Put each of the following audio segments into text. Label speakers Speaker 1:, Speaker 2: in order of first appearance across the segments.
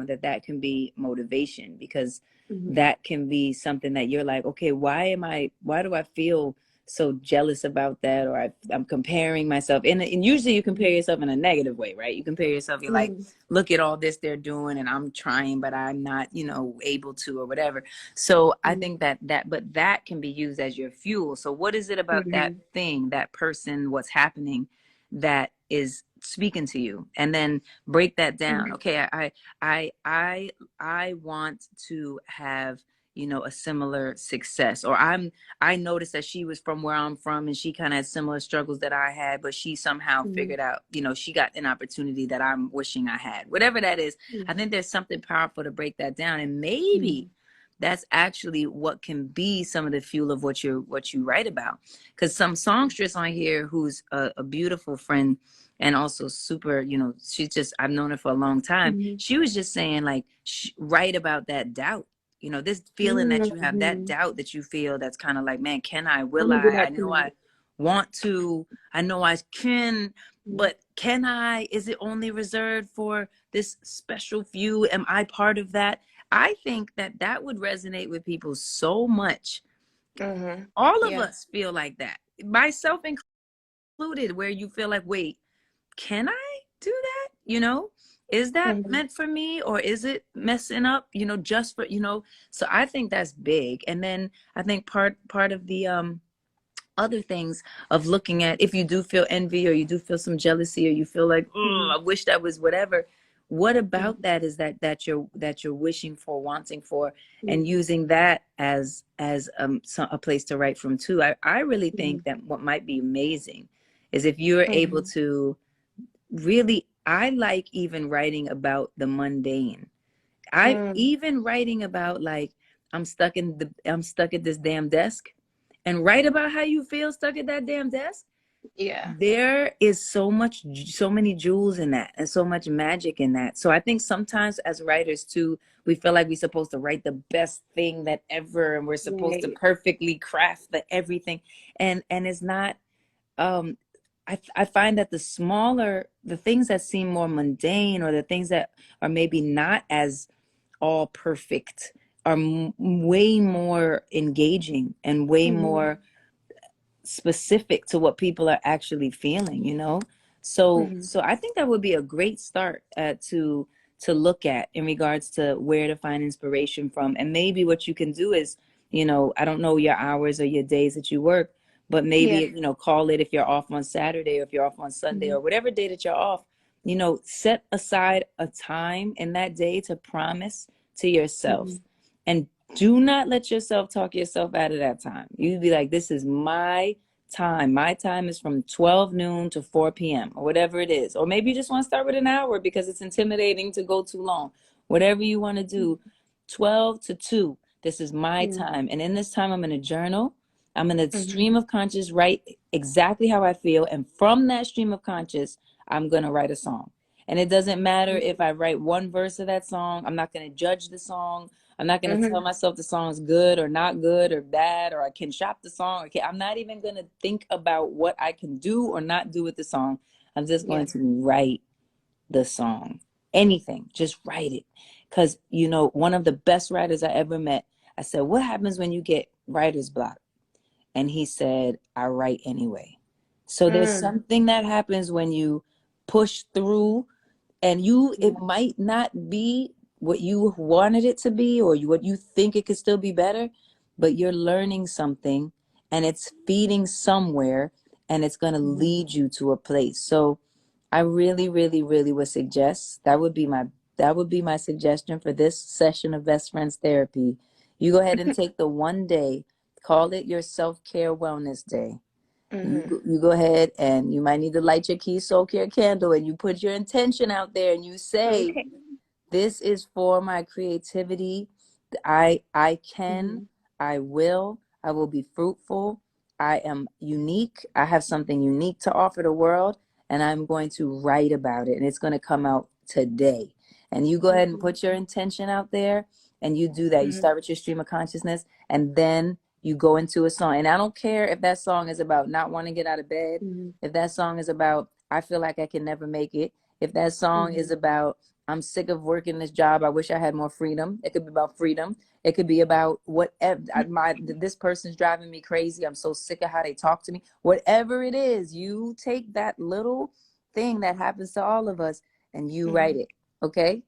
Speaker 1: down, that can be motivation, because
Speaker 2: Mm-hmm.
Speaker 1: that can be something that you're like, okay, why do I feel so jealous about that? Or I'm comparing myself. And usually you compare yourself in a negative way, right? You compare yourself, you're like,
Speaker 2: Mm-hmm.
Speaker 1: look at all this they're doing and I'm trying, but I'm not, able to, or whatever. So I think but that can be used as your fuel. So what is it about that
Speaker 2: Mm-hmm.
Speaker 1: thing, that person, what's happening that is speaking to you? And then break that down. Okay, I want to have, a similar success. Or I noticed that she was from where I'm from and she kind of had similar struggles that I had, but she somehow
Speaker 2: Mm-hmm.
Speaker 1: figured out, she got an opportunity that I'm wishing I had. Whatever that is, I think there's something powerful to break that down. And maybe that's actually what can be some of the fuel of what you write about. Because some songstress on here, who's a beautiful friend and also super, she's just, I've known her for a long time.
Speaker 2: Mm-hmm.
Speaker 1: She was just saying, like, write about that doubt. This feeling that you have, that
Speaker 2: Mm-hmm.
Speaker 1: doubt that you feel, that's kind of like, man, can I,
Speaker 2: I'm
Speaker 1: will
Speaker 2: gonna do
Speaker 1: I
Speaker 2: that
Speaker 1: know
Speaker 2: tonight.
Speaker 1: I want to, I know I can, but can I? Is it only reserved for this special few? Am I part of that? I think that would resonate with people so much.
Speaker 2: Mm-hmm.
Speaker 1: All of
Speaker 2: Yeah.
Speaker 1: us feel like that, myself included, where you feel like, wait, can I do that? Is that
Speaker 2: Mm-hmm.
Speaker 1: meant for me, or is it messing up, just for, so I think that's big. And then I think part of the other things of looking at, if you do feel envy, or you do feel some jealousy, or you feel like, oh, I wish that was whatever, what about that is that you're wishing for, wanting for, and using that as a place to write from too. I really think that what might be amazing is if you're able to really, I like even writing about the mundane. I even writing about, like, I'm stuck at this damn desk, and write about how you feel stuck at that damn desk.
Speaker 2: Yeah.
Speaker 1: There is so many jewels in that, and so much magic in that. So I think sometimes as writers too, we feel like we're supposed to write the best thing that ever, and we're supposed to
Speaker 2: Right.
Speaker 1: perfectly craft the everything. And it's not, um I find that the things that seem more mundane, or the things that are maybe not as all perfect, are way more engaging and way more specific to what people are actually feeling. So I think that would be a great start, to look at, in regards to where to find inspiration from. And maybe what you can do is, I don't know your hours or your days that you work, but maybe,
Speaker 2: Yeah.
Speaker 1: call it, if you're off on Saturday, or if you're off on Sunday, or whatever day that you're off, set aside a time in that day to promise to yourself, and do not let yourself talk yourself out of that time. You'd be like, this is my time. My time is from 12 noon to 4 p.m. or whatever it is. Or maybe you just want to start with an hour because it's intimidating to go too long. Whatever you want to do, 12 to 2. This is my time. And in this time, I'm going to journal. I'm in a stream of conscious, write exactly how I feel. And from that stream of conscious, I'm going to write a song. And it doesn't matter if I write one verse of that song. I'm not going to judge the song. I'm not going to tell myself the song's good or not good or bad, or I can shop the song. Okay, I'm not even going to think about what I can do or not do with the song. I'm just
Speaker 2: Yeah.
Speaker 1: going to write the song. Anything, just write it. Because, one of the best writers I ever met, I said, what happens when you get writer's block? And he said, I write anyway. So there's something that happens when you push through, and it might not be what you wanted it to be, or what you think it could still be better, but you're learning something, and it's feeding somewhere, and it's going to lead you to a place. So I really, really, really would suggest, that would be my suggestion for this session of Best Friends Therapy. You go ahead and take the one day, call it your self-care wellness day. You go ahead, and you might need to light your key soul care candle, and you put your intention out there, and you say,
Speaker 2: Okay.
Speaker 1: this is for my creativity. I can, I will be fruitful. I am unique. I have something unique to offer the world, and I'm going to write about it, and it's going to come out today. And you go ahead and put your intention out there, and you do that. You start with your stream of consciousness, and then you go into a song. And I don't care if that song is about not wanting to get out of bed, if that song is about, I feel like I can never make it, if that song is about, I'm sick of working this job. I wish I had more freedom. It could be about freedom. It could be about whatever. This person's driving me crazy. I'm so sick of how they talk to me. Whatever it is, you take that little thing that happens to all of us and you write it. Okay?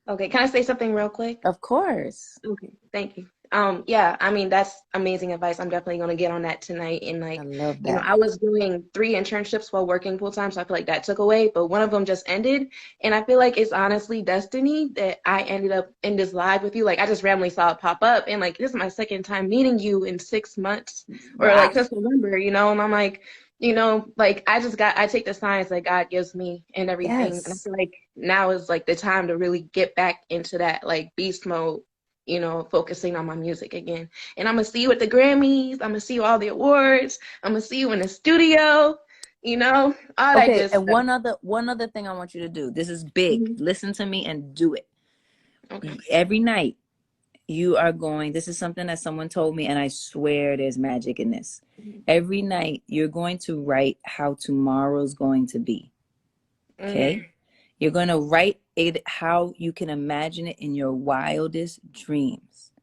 Speaker 2: Okay, can I say something real quick?
Speaker 1: Of course.
Speaker 2: Okay, thank you. Yeah, I mean, that's amazing advice. I'm definitely gonna get on that tonight. And
Speaker 1: I
Speaker 2: like,
Speaker 1: love
Speaker 2: you know,
Speaker 1: that.
Speaker 2: I was doing 3 internships while working full time, so I feel like that took away, but one of them just ended. And I feel like it's honestly destiny that I ended up in this live with you. Like I just randomly saw it pop up and like this is my second time meeting you in 6 months or
Speaker 1: Wow.
Speaker 2: like since November, you know, and I'm like, you know, like I take the signs that God gives me and everything. And I
Speaker 1: Yes.
Speaker 2: feel like now is like the time to really get back into that like beast mode, you know, focusing on my music again. And I'm gonna see you at the Grammys. I'm gonna see you all the awards. I'm gonna see you in the studio. You know, all that
Speaker 1: Okay,
Speaker 2: good
Speaker 1: and
Speaker 2: stuff.
Speaker 1: one other thing I want you to do. This is big.
Speaker 2: Hmm.
Speaker 1: Listen to me and do it.
Speaker 2: Okay.
Speaker 1: Every night you are going, this is something that someone told me, and I swear there's magic in this. Every night you're going to write how tomorrow's going to be. Okay?
Speaker 2: Hmm.
Speaker 1: You're going to write it how you can imagine it in your wildest dreams.
Speaker 2: Hmm.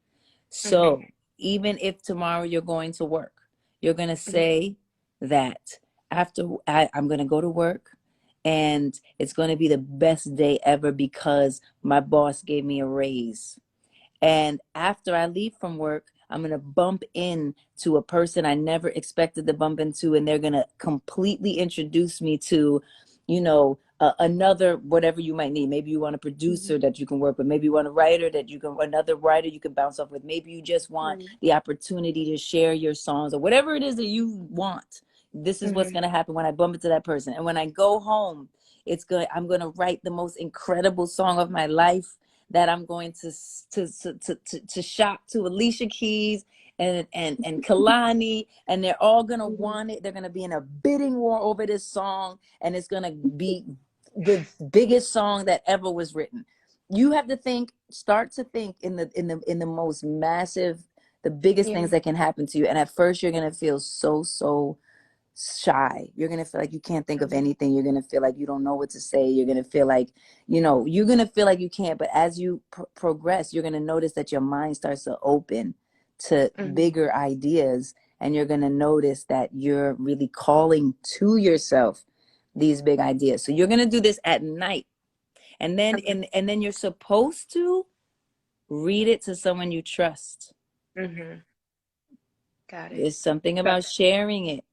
Speaker 1: So even if tomorrow you're going to work, you're going to say that I'm going to go to work and it's going to be the best day ever because my boss gave me a raise. And after I leave from work, I'm going to bump into a person I never expected to bump into, and they're going to completely introduce me to, another, whatever you might need. Maybe you want a producer that you can work with. Maybe you want a writer another writer you can bounce off with. Maybe you just want the opportunity to share your songs or whatever it is that you want. This is what's
Speaker 2: Hmm.
Speaker 1: going to happen when I bump into that person. And when I go home, I'm going to write the most incredible song of my life that I'm going to shop to Alicia Keys and Kalani, and they're all gonna want it. They're gonna be in a bidding war over this song, and it's gonna be the biggest song that ever was written. You have to start to think in the most massive, the biggest
Speaker 2: Yeah.
Speaker 1: things that can happen to you. And at first, you're gonna feel so shy. You're going to feel like you can't think of anything. You're going to feel like you don't know what to say. You're going to feel like, you're going to feel like you can't. But as you progress, you're going to notice that your mind starts to open to
Speaker 2: Hmm.
Speaker 1: bigger ideas. And you're going to notice that you're really calling to yourself these big ideas. So you're going to do this at night. And then,
Speaker 2: Okay.
Speaker 1: and then you're supposed to read it to someone you trust.
Speaker 2: Hmm. Got it.
Speaker 1: There's something about sharing it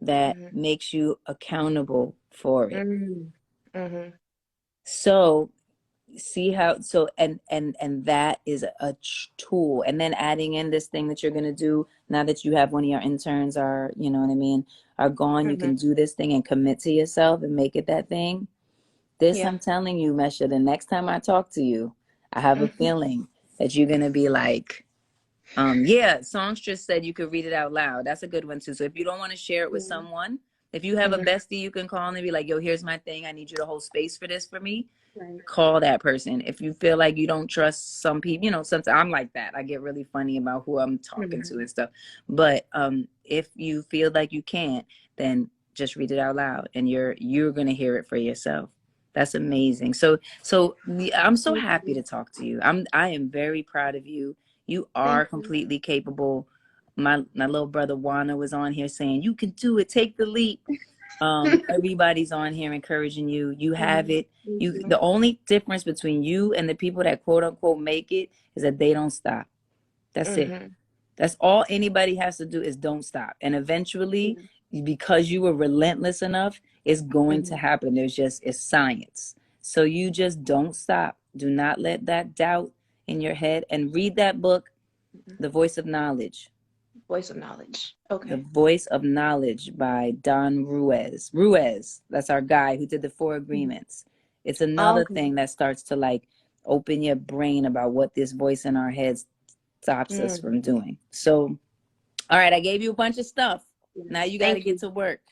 Speaker 1: that
Speaker 2: Mm-hmm.
Speaker 1: makes you accountable for it.
Speaker 2: Hmm. Hmm.
Speaker 1: So see how so and that is a tool. And then adding in this thing that you're going to do now that you have one of your interns are, you know what I mean, are gone. You
Speaker 2: Hmm.
Speaker 1: can do this thing and commit to yourself and make it that thing. This,
Speaker 2: Yeah.
Speaker 1: I'm telling you, Mesha, the next time I talk to you, I have a
Speaker 2: Hmm.
Speaker 1: feeling that you're going to be like, yeah, Songstress said you could read it out loud. That's a good one too. So if you don't want to share it with someone, if you have a
Speaker 2: Hmm.
Speaker 1: bestie you can call and be like, yo, here's my thing. I need you to hold space for this for me.
Speaker 2: Right.
Speaker 1: Call that person. If you feel like you don't trust some people, sometimes I'm like that. I get really funny about who I'm talking to
Speaker 2: Hmm.
Speaker 1: and stuff. But if you feel like you can't, then just read it out loud and you're gonna hear it for yourself. That's amazing. I'm so
Speaker 2: Thank
Speaker 1: happy
Speaker 2: you.
Speaker 1: to talk to you. I am very proud of you. You are
Speaker 2: Thank you.
Speaker 1: completely capable. My little brother Wana was on here saying, you can do it, take the leap. Everybody's on here encouraging you. You have
Speaker 2: Mhm.
Speaker 1: it.
Speaker 2: Thank
Speaker 1: You
Speaker 2: you.
Speaker 1: the only difference between you and the people that quote unquote make it is that they don't stop. That's it.
Speaker 2: Hmm.
Speaker 1: That's all anybody has to do is don't stop. And eventually,
Speaker 2: Yeah.
Speaker 1: because you were relentless enough, it's going to
Speaker 2: Hmm.
Speaker 1: happen. It's science. So you just don't stop. Do not let that doubt in your head, and read that book, The Voice of Knowledge.
Speaker 2: Voice of knowledge.
Speaker 1: The
Speaker 2: Okay.
Speaker 1: Voice of Knowledge by Don Ruiz. Ruiz, that's our guy who did the Four
Speaker 2: Mhm.
Speaker 1: Agreements. It's another
Speaker 2: Okay.
Speaker 1: thing that starts to like open your brain about what this voice in our heads stops us
Speaker 2: Mm.
Speaker 1: from doing. So, all right, I gave you a bunch of stuff. Now
Speaker 2: Yes.
Speaker 1: you got to
Speaker 2: Thank
Speaker 1: get
Speaker 2: you.
Speaker 1: to work.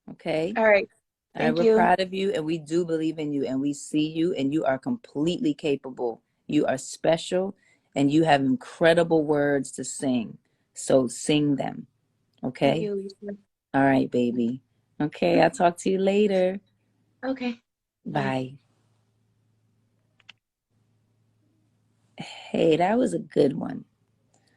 Speaker 1: Okay.
Speaker 2: All right.
Speaker 1: All right,
Speaker 2: Thank
Speaker 1: we're
Speaker 2: you.
Speaker 1: proud of you and we do believe in you and we see you and you are completely capable. You are special and you have incredible words to sing. So sing them.
Speaker 2: Thank
Speaker 1: Okay.
Speaker 2: you, Lisa.
Speaker 1: All right, baby. Okay, I'll talk to you later.
Speaker 2: Okay. Bye.
Speaker 1: Bye. Hey, that was a good one.